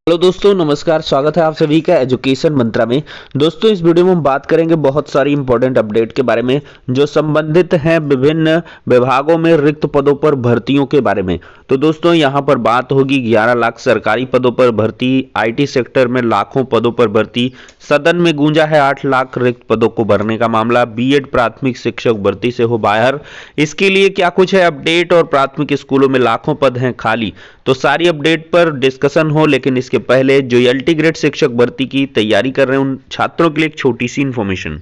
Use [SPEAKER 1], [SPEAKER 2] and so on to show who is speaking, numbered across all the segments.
[SPEAKER 1] Hello दोस्तों, नमस्कार। स्वागत है आप सभी का एजुकेशन मंत्रा में। दोस्तों, इस वीडियो में हम बात करेंगे बहुत सारी इंपॉर्टेंट अपडेट के बारे में जो संबंधित हैं विभिन्न विभागों में रिक्त पदों पर भर्तियों के बारे में। तो दोस्तों, यहां पर बात होगी 11 लाख सरकारी पदों पर भर्ती, आईटी सेक्टर में लाखों पदों पर भर्ती, सदन में गूंजा है 8 लाख रिक्त पदों को भरने का मामला, बीएड प्राथमिक शिक्षक भर्ती से हो बाहर। इसके लिए क्या कुछ है अपडेट, और प्राथमिक स्कूलों में लाखों पद हैं खाली। तो सारी अपडेट पर डिस्कशन हो, लेकिन इसके पहले जो एलटी ग्रेड शिक्षक भर्ती की तैयारी कर रहे हैं उन छात्रों के लिए एक छोटी सी इंफॉर्मेशन।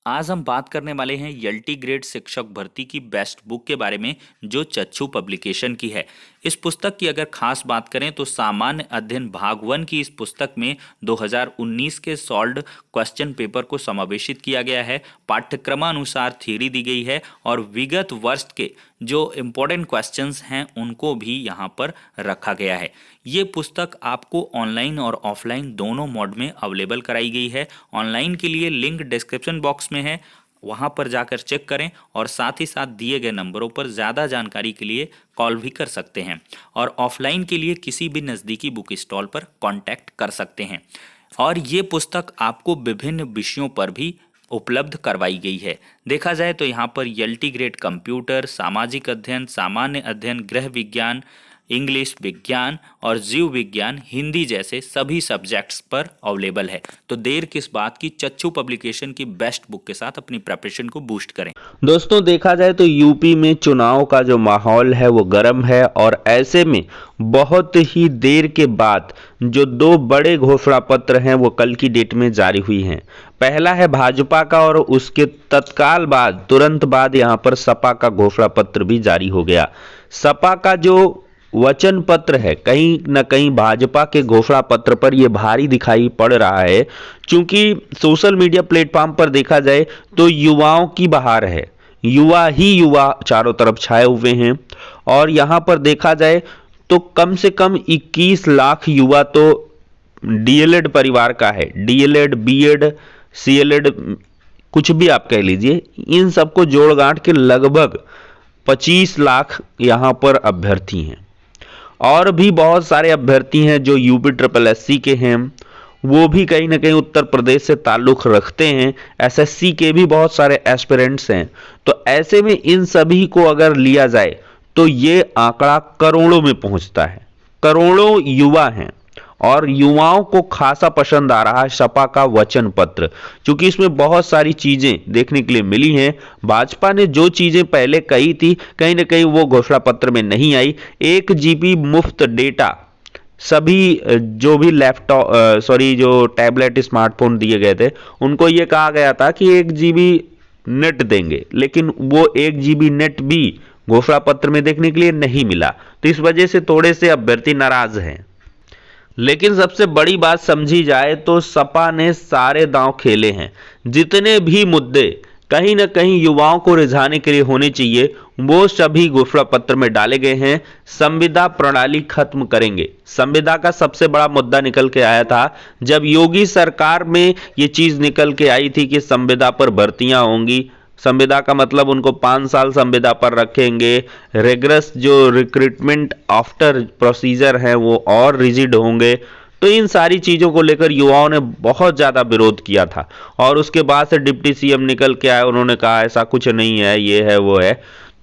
[SPEAKER 2] आज हम बात करने वाले हैं एलटी ग्रेड शिक्षक भर्ती की बेस्ट बुक के बारे में, जो चच्चू पब्लिकेशन की है। इस पुस्तक की अगर खास बात करें तो सामान्य अध्ययन भाग 1 की इस पुस्तक में 2019 के सॉल्व्ड क्वेश्चन पेपर को समावेशित किया गया है। पाठ्यक्रमानुसार थ्योरी दी गई है और विगत वर्ष के जो इम्पोर्टेंट क्वेश्चंस हैं उनको भी यहाँ पर रखा गया है। ये पुस्तक आपको ऑनलाइन और ऑफलाइन दोनों मोड में अवेलेबल कराई गई है। ऑनलाइन के लिए लिंक डिस्क्रिप्शन बॉक्स में है, वहाँ पर जाकर चेक करें और साथ ही साथ दिए गए नंबरों पर ज़्यादा जानकारी के लिए कॉल भी कर सकते हैं, और ऑफलाइन के लिए किसी भी नज़दीकी बुक स्टॉल पर कांटेक्ट कर सकते हैं। और ये पुस्तक आपको विभिन्न विषयों पर भी उपलब्ध करवाई गई है। देखा जाए तो यहाँ पर एलटी ग्रेड कंप्यूटर, सामाजिक अध्ययन, सामान्य अध्ययन, गृह विज्ञान, इंग्लिश, विज्ञान और जीव विज्ञान, हिंदी जैसे सभी सब्जेक्ट्स पर अवेलेबल है। तो देर किस बात की, चच्चू पब्लिकेशन की बेस्ट बुक के साथ अपनी प्रिपरेशन को बूस्ट करें।
[SPEAKER 1] दोस्तों, देखा जाए तो यूपी में चुनाव का जो माहौल है वो गर्म है, और ऐसे में बहुत ही देर के बाद जो 2 बड़े घोषणा पत्र हैं वो कल की डेट में जारी हुई हैं। पहला है भाजपा का, और उसके तत्काल बाद तुरंत बाद यहाँ पर सपा का घोषणा पत्र भी जारी हो गया। सपा का जो वचन पत्र है कहीं न कहीं भाजपा के घोषणा पत्र पर यह भारी दिखाई पड़ रहा है, क्योंकि सोशल मीडिया प्लेटफॉर्म पर देखा जाए तो युवाओं की बहार है। युवा ही युवा चारों तरफ छाए हुए हैं, और यहां पर देखा जाए तो कम से कम 21 लाख युवा तो डीएलएड परिवार का है। डीएलएड, बीएड, सीएलएड, कुछ भी आप कह लीजिए, इन सबको जोड़ गांठ के लगभग 25 लाख यहां पर अभ्यर्थी हैं। और भी बहुत सारे अभ्यर्थी हैं जो यूपी ट्रिपल एससी के हैं, वो भी कहीं ना कहीं उत्तर प्रदेश से ताल्लुक रखते हैं। एसएससी के भी बहुत सारे एस्पिरेंट्स हैं। तो ऐसे में इन सभी को अगर लिया जाए तो ये आंकड़ा करोड़ों में पहुंचता है। करोड़ों युवा हैं, और युवाओं को खासा पसंद आ रहा है सपा का वचन पत्र, क्योंकि इसमें बहुत सारी चीजें देखने के लिए मिली हैं। भाजपा ने जो चीजें पहले कही थी कहीं ना कहीं वो घोषणा पत्र में नहीं आई। 1 जीबी मुफ्त डेटा सभी जो भी लैपटॉप जो टैबलेट स्मार्टफोन दिए गए थे उनको ये कहा गया था कि 1 जीबी नेट देंगे, लेकिन वो 1 जीबी नेट भी घोषणा पत्र में देखने के लिए नहीं मिला। तो इस वजह से थोड़े से अभ्यर्थी नाराज हैं। लेकिन सबसे बड़ी बात समझी जाए तो सपा ने सारे दांव खेले हैं। जितने भी मुद्दे कहीं ना कहीं युवाओं को रिझाने के लिए होने चाहिए वो सभी घोषणा पत्र में डाले गए हैं। संविदा प्रणाली खत्म करेंगे। संविदा का सबसे बड़ा मुद्दा निकल के आया था जब योगी सरकार में ये चीज निकल के आई थी कि संविदा पर भर्तियां होंगी। संविदा का मतलब उनको 5 साल संविदा पर रखेंगे। रेगरस जो रिक्रूटमेंट आफ्टर प्रोसीजर है वो और रिजिड होंगे। तो इन सारी चीज़ों को लेकर युवाओं ने बहुत ज़्यादा विरोध किया था, और उसके बाद से डिप्टी सीएम निकल के आए, उन्होंने कहा ऐसा कुछ नहीं है, ये है वो है।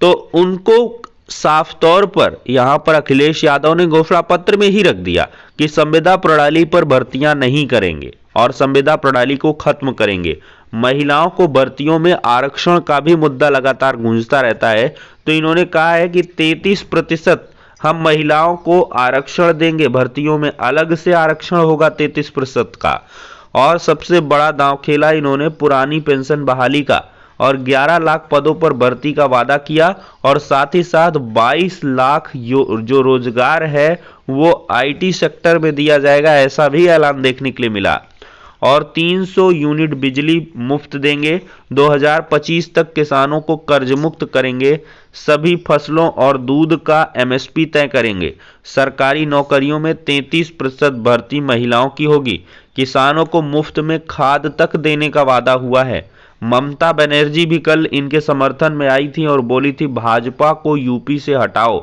[SPEAKER 1] तो उनको साफ तौर पर यहाँ पर अखिलेश यादव ने घोषणा पत्र में ही रख दिया कि संविदा प्रणाली पर भर्तियां नहीं करेंगे और संविदा प्रणाली को खत्म करेंगे। महिलाओं को भर्तियों में आरक्षण का भी मुद्दा लगातार गूंजता रहता है, तो इन्होंने कहा है कि 33% हम महिलाओं को आरक्षण देंगे, भर्तियों में अलग से आरक्षण होगा 33% का। और सबसे बड़ा दांव खेला इन्होंने पुरानी पेंशन बहाली का, और 11 लाख पदों पर भर्ती का वादा किया, और साथ ही साथ 22 लाख जो रोजगार है वो आईटी सेक्टर में दिया जाएगा, ऐसा भी ऐलान देखने के लिए मिला। और 300 यूनिट बिजली मुफ्त देंगे। 2025 तक किसानों को कर्ज मुक्त करेंगे। सभी फसलों और दूध का एमएसपी तय करेंगे। सरकारी नौकरियों में 33% भर्ती महिलाओं की होगी। किसानों को मुफ्त में खाद तक देने का वादा हुआ है। ममता बनर्जी भी कल इनके समर्थन में आई थी और बोली थी भाजपा को यूपी से हटाओ।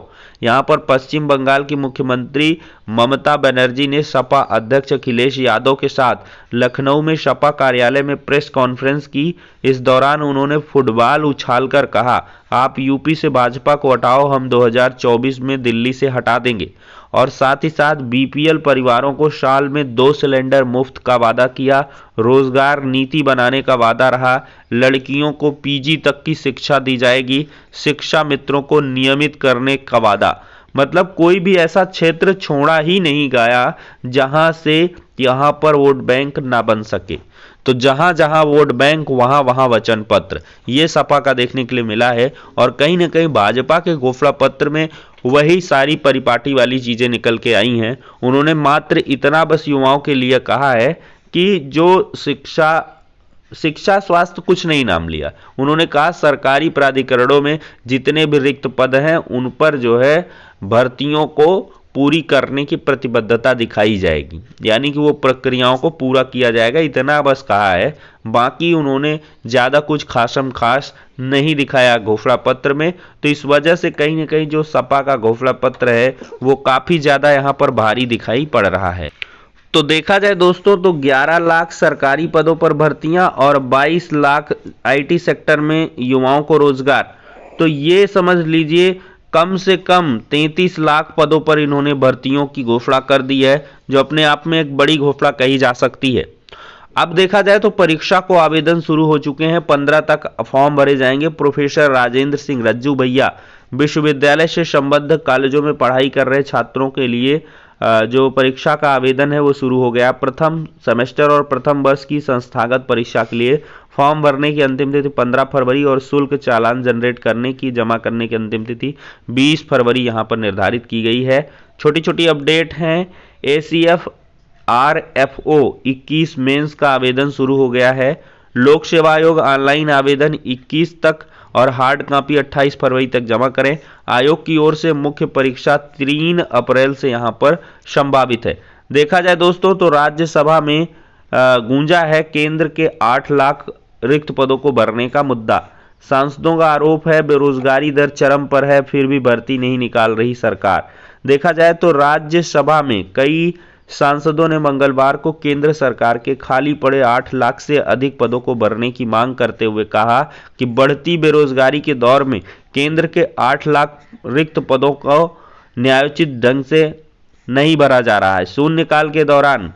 [SPEAKER 1] यहाँ पर पश्चिम बंगाल की मुख्यमंत्री ममता बनर्जी ने सपा अध्यक्ष अखिलेश यादव के साथ लखनऊ में सपा कार्यालय में प्रेस कॉन्फ्रेंस की। इस दौरान उन्होंने फुटबॉल उछालकर कहा, आप यूपी से भाजपा को हटाओ, हम 2024 में दिल्ली से हटा देंगे। और साथ ही साथ बीपीएल परिवारों को साल में 2 सिलेंडर मुफ्त का वादा किया। रोजगार नीति बनाने का वादा रहा। लड़कियों को पीजी तक की शिक्षा दी जाएगी। शिक्षा मित्रों को नियमित करने का वादा। मतलब कोई भी ऐसा क्षेत्र छोड़ा ही नहीं गया जहां से यहां पर वोट बैंक ना बन सके। तो जहां जहां वोट बैंक वहां वहां वचन पत्र, ये सपा का देखने के लिए मिला है। और कहीं ना कहीं भाजपा के घोषणा पत्र में वही सारी परिपाटी वाली चीजें निकल के आई हैं। उन्होंने मात्र इतना बस युवाओं के लिए कहा है कि जो शिक्षा स्वास्थ्य कुछ नहीं नाम लिया। उन्होंने कहा सरकारी प्राधिकरणों में जितने भी रिक्त पद हैं उन पर जो है भर्तियों को पूरी करने की प्रतिबद्धता दिखाई जाएगी, यानी कि वो प्रक्रियाओं को पूरा किया जाएगा, इतना बस कहा है। बाकी उन्होंने ज़्यादा कुछ खासम खास नहीं दिखाया घोषणा पत्र में। तो इस वजह से कहीं ना कहीं जो सपा का घोषणा पत्र है वो काफ़ी ज़्यादा यहाँ पर भारी दिखाई पड़ रहा है। तो देखा जाए दोस्तों तो 11 लाख सरकारी पदों पर भर्तियां और 22 लाख आईटी सेक्टर में युवाओं को रोजगार। तो ये समझ लीजिए कम से कम 33 लाख पदों पर इन्होंने भर्तियों की घोषणा कर दी है, जो अपने आप में एक बड़ी घोषणा कही जा सकती है। अब देखा जाए तो परीक्षा को आवेदन शुरू हो चुके हैं। 15 तक फॉर्म भरे जाएंगे। प्रोफेसर राजेंद्र सिंह रज्जू भैया विश्वविद्यालय से संबद्ध कॉलेजों में पढ़ाई कर रहे छात्रों के लिए जो परीक्षा का आवेदन है वो शुरू हो गया। प्रथम सेमेस्टर और प्रथम वर्ष की संस्थागत परीक्षा के लिए फॉर्म भरने की अंतिम तिथि 15 फरवरी और शुल्क चालान जनरेट करने की जमा करने की अंतिम तिथि 20 फरवरी यहाँ पर निर्धारित की गई है। छोटी छोटी अपडेट हैं। ACF RFO 21 मेंस का आवेदन शुरू हो गया है। लोक सेवा आयोग ऑनलाइन आवेदन 21 तक और हार्ड कॉपी 28 फरवरी तक जमा करें। आयोग की ओर से मुख्य परीक्षा 3 अप्रैल से यहां पर संभावित है। देखा जाए दोस्तों तो राज्यसभा में गूंजा है केंद्र के 8 लाख रिक्त पदों को भरने का मुद्दा। सांसदों का आरोप है बेरोजगारी दर चरम पर है, फिर भी भर्ती नहीं निकाल रही सरकार। देखा जाए तो राज्यसभा में कई सांसदों ने मंगलवार को केंद्र सरकार के खाली पड़े 8 लाख से अधिक पदों को भरने की मांग करते हुए कहा कि बढ़ती बेरोजगारी के दौर में केंद्र के 8 लाख रिक्त पदों को न्यायोचित ढंग से नहीं भरा जा रहा है। शून्यकाल के दौरान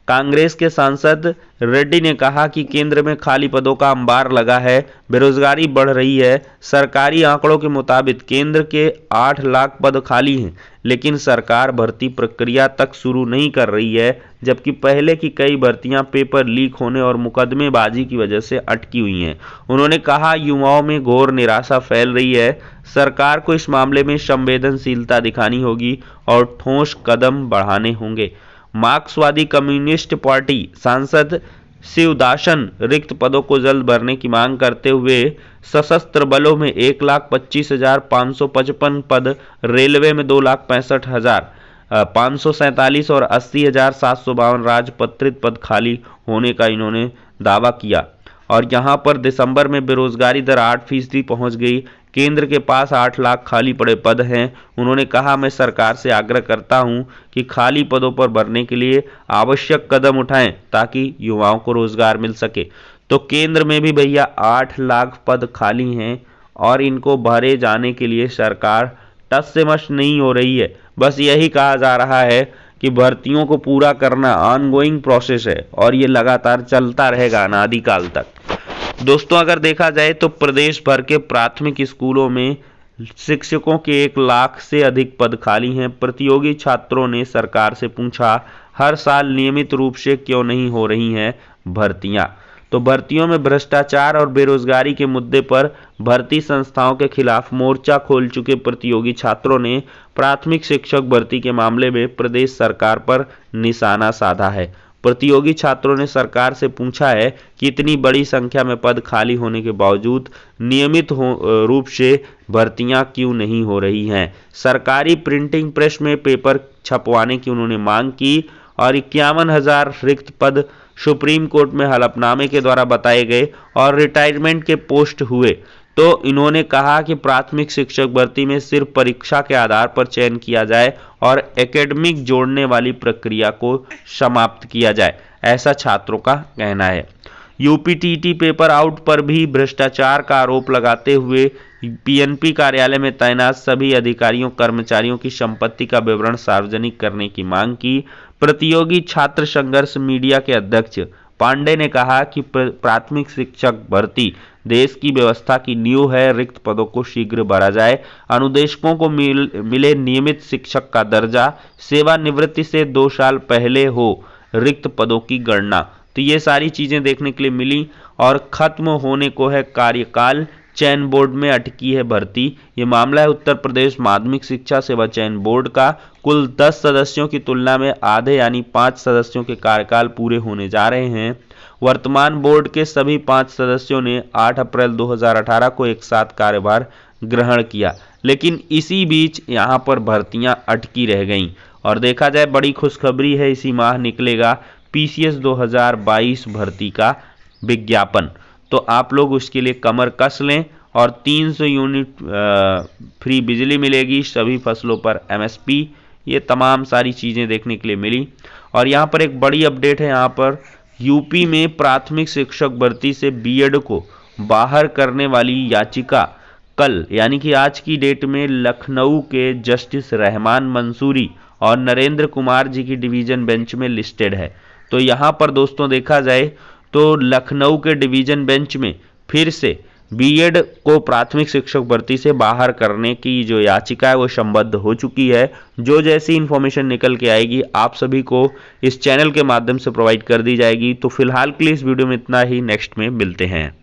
[SPEAKER 1] कांग्रेस के सांसद रेड्डी ने कहा कि केंद्र में खाली पदों का अंबार लगा है, बेरोजगारी बढ़ रही है। सरकारी आंकड़ों के मुताबिक केंद्र के 8 लाख पद खाली हैं, लेकिन सरकार भर्ती प्रक्रिया तक शुरू नहीं कर रही है, जबकि पहले की कई भर्तियां पेपर लीक होने और मुकदमेबाजी की वजह से अटकी हुई हैं। उन्होंने कहा युवाओं में घोर निराशा फैल रही है। सरकार को इस मामले में संवेदनशीलता दिखानी होगी और ठोस कदम बढ़ाने होंगे। मार्क्सवादी कम्युनिस्ट पार्टी सांसद शिवदासन रिक्त पदों को जल्द भरने की मांग करते हुए सशस्त्र बलों में 1,25,555 पद, रेलवे में 2,65,547 और 80,752 राजपत्रित पद खाली होने का इन्होंने दावा किया। और यहाँ पर दिसंबर में बेरोजगारी दर 8% पहुँच गई। केंद्र के पास 8 लाख खाली पड़े पद हैं। उन्होंने कहा मैं सरकार से आग्रह करता हूं कि खाली पदों पर भरने के लिए आवश्यक कदम उठाएं ताकि युवाओं को रोजगार मिल सके। तो केंद्र में भी भैया 8 लाख पद खाली हैं और इनको भरे जाने के लिए सरकार टस से मस नहीं हो रही है। बस यही कहा जा रहा है कि भर्तियों को पूरा करना ऑनगोइंग प्रोसेस है और ये लगातार चलता रहेगा अनादिकाल तक। दोस्तों अगर देखा जाए तो प्रदेश भर के प्राथमिक स्कूलों में शिक्षकों के 1 लाख से अधिक पद खाली हैं। प्रतियोगी छात्रों ने सरकार से पूछा हर साल नियमित रूप से क्यों नहीं हो रही हैं भर्तियां। तो भर्तियों में भ्रष्टाचार और बेरोजगारी के मुद्दे पर भर्ती संस्थाओं के खिलाफ मोर्चा खोल चुके प्रतियोगी छात्रों ने प्राथमिक शिक्षक भर्ती के मामले में प्रदेश सरकार पर निशाना साधा है। प्रतियोगी छात्रों ने सरकार से पूछा है कि इतनी बड़ी संख्या में पद खाली होने के बावजूद नियमित रूप से भर्तियां क्यों नहीं हो रही हैं। सरकारी प्रिंटिंग प्रेस में पेपर छपवाने की उन्होंने मांग की और 51,000 रिक्त पद सुप्रीम कोर्ट में हलफनामे के द्वारा बताए गए और रिटायरमेंट के पोस्ट हुए। तो इन्होंने कहा कि प्राथमिक शिक्षक भर्ती में सिर्फ परीक्षा के आधार पर चयन किया जाए और एकेडमिक जोड़ने वाली प्रक्रिया को समाप्त किया जाए, ऐसा छात्रों का कहना है। यूपीटीटी पेपर आउट पर भी भ्रष्टाचार का आरोप लगाते हुए पीएनपी कार्यालय में तैनात सभी अधिकारियों कर्मचारियों की संपत्ति का विवरण सार्वजनिक करने की मांग की। प्रतियोगी छात्र संघर्ष मीडिया के अध्यक्ष पांडे ने कहा कि प्राथमिक शिक्षक भर्ती देश की व्यवस्था की नींव है। रिक्त पदों को शीघ्र भरा जाए, अनुदेशकों को मिले नियमित शिक्षक का दर्जा, सेवानिवृत्ति से 2 साल पहले हो रिक्त पदों की गणना। तो ये सारी चीजें देखने के लिए मिली। और खत्म होने को है कार्यकाल, चयन बोर्ड में अटकी है भर्ती। ये मामला है उत्तर प्रदेश माध्यमिक शिक्षा सेवा चयन बोर्ड का। कुल 10 सदस्यों की तुलना में आधे यानी 5 सदस्यों के कार्यकाल पूरे होने जा रहे हैं। वर्तमान बोर्ड के सभी 5 सदस्यों ने 8 अप्रैल 2018 को एक साथ कार्यभार ग्रहण किया, लेकिन इसी बीच यहां पर भर्तियां अटकी रह गईं। और देखा जाए बड़ी खुशखबरी है, इसी माह निकलेगा पीसीएस 2022 भर्ती का विज्ञापन। तो आप लोग उसके लिए कमर कस लें। और 300 यूनिट फ्री बिजली मिलेगी, सभी फसलों पर एमएसपी, ये तमाम सारी चीज़ें देखने के लिए मिली। और यहाँ पर एक बड़ी अपडेट है, यहाँ पर यूपी में प्राथमिक शिक्षक भर्ती से बीएड को बाहर करने वाली याचिका कल यानी कि आज की डेट में लखनऊ के जस्टिस रहमान मंसूरी और नरेंद्र कुमार जी की डिवीजन बेंच में लिस्टेड है। तो यहाँ पर दोस्तों देखा जाए तो लखनऊ के डिवीजन बेंच में फिर से बीएड को प्राथमिक शिक्षक भर्ती से बाहर करने की जो याचिका है वो संबद्ध हो चुकी है। जो जैसी इंफॉर्मेशन निकल के आएगी आप सभी को इस चैनल के माध्यम से प्रोवाइड कर दी जाएगी। तो फिलहाल के लिए इस वीडियो में इतना ही, नेक्स्ट में मिलते हैं।